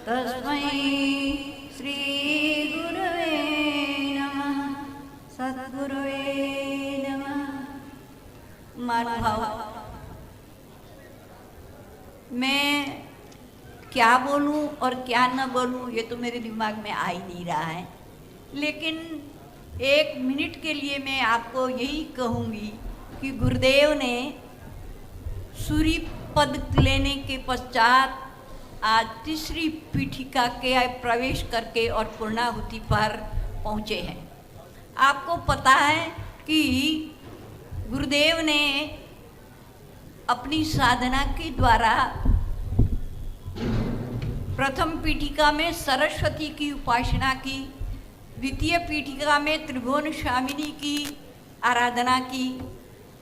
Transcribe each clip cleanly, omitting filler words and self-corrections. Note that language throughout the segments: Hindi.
तस्मै श्री गुरुवे नमः। सद्गुरुवे नमः। महानुभाव, मैं क्या बोलूं और क्या न बोलूं ये तो मेरे दिमाग में आ ही नहीं रहा है, लेकिन 1 मिनट के लिए मैं आपको यही कहूँगी कि गुरुदेव ने सूर्य पद लेने के पश्चात आज तीसरी पीठिका के प्रवेश करके और पूर्णाहुति पर पहुँचे हैं। आपको पता है कि गुरुदेव ने अपनी साधना के द्वारा प्रथम पीठिका में सरस्वती की उपासना की, द्वितीय पीठिका में त्रिभुवन स्वामिनी की आराधना की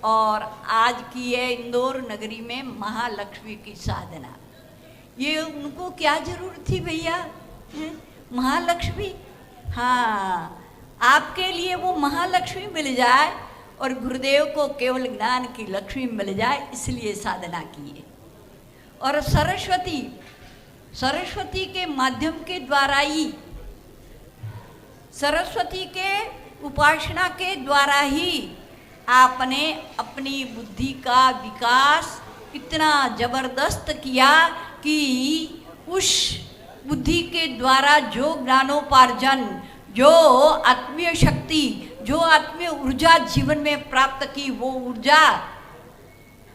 और आज की है इंदौर नगरी में महालक्ष्मी की साधना। ये उनको क्या जरूरत थी भैया, महालक्ष्मी? हाँ, आपके लिए वो महालक्ष्मी मिल जाए और गुरुदेव को केवल ज्ञान की लक्ष्मी मिल जाए, इसलिए साधना की है। और सरस्वती के माध्यम के द्वारा ही, सरस्वती के उपासना के द्वारा ही आपने अपनी बुद्धि का विकास इतना जबरदस्त किया कि उस बुद्धि के द्वारा जो ज्ञानोपार्जन, जो आत्मीय शक्ति, जो आत्मीय ऊर्जा जीवन में प्राप्त की, वो ऊर्जा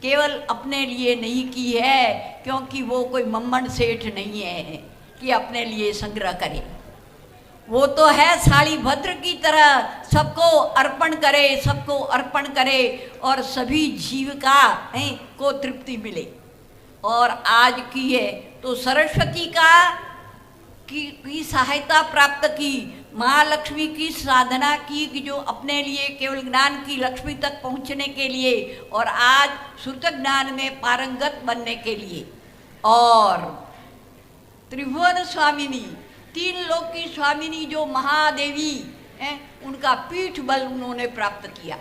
केवल अपने लिए नहीं की है, क्योंकि वो कोई मम्मन सेठ नहीं है कि अपने लिए संग्रह करे। वो तो है साली भद्र की तरह सबको अर्पण करे और सभी जीविका को तृप्ति मिले। और आज की है तो सरस्वती की सहायता प्राप्त की, महालक्ष्मी की साधना की कि जो अपने लिए केवल ज्ञान की लक्ष्मी तक पहुंचने के लिए और आज श्रुत ज्ञान में पारंगत बनने के लिए। और त्रिभुवन स्वामिनी, 3 लोक की स्वामिनी जो महादेवी हैं, उनका पीठ बल उन्होंने प्राप्त किया।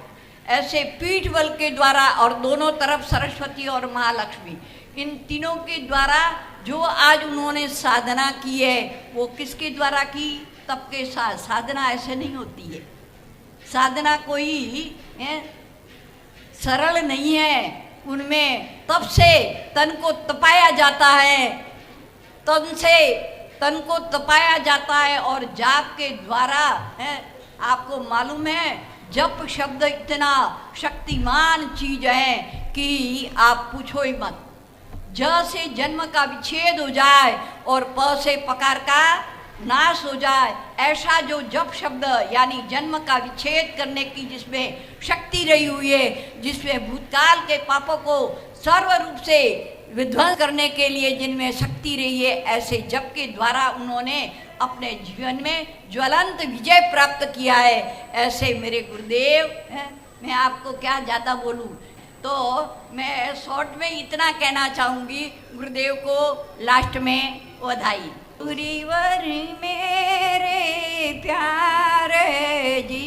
ऐसे पीठ बल के द्वारा और दोनों तरफ सरस्वती और महालक्ष्मी, इन तीनों के द्वारा जो आज उन्होंने साधना की है, वो किसके द्वारा की? तप के साथ। साधना ऐसे नहीं होती है, साधना कोई सरल नहीं है। उनमें तप से तन को तपाया जाता है, तन को तपाया जाता है और जाप के द्वारा आपको मालूम है जप शब्द इतना शक्तिमान चीज है कि आप पूछो ही मत। ज से जन्म का विच्छेद हो जाए और प से पकार का नाश हो जाए, ऐसा जो जप शब्द यानी जन्म का विच्छेद करने की जिसमें शक्ति रही हुई है, जिसमें भूतकाल के पापों को सर्व रूप से विध्वंस करने के लिए जिनमें शक्ति रही है, ऐसे जप के द्वारा उन्होंने अपने जीवन में ज्वलंत विजय प्राप्त किया है। ऐसे मेरे गुरुदेव हैं, मैं आपको क्या ज़्यादा बोलूं, तो मैं शॉर्ट में इतना कहना चाहूँगी, गुरुदेव को लास्ट में बधाई। गुरुवर मेरे प्यारे जी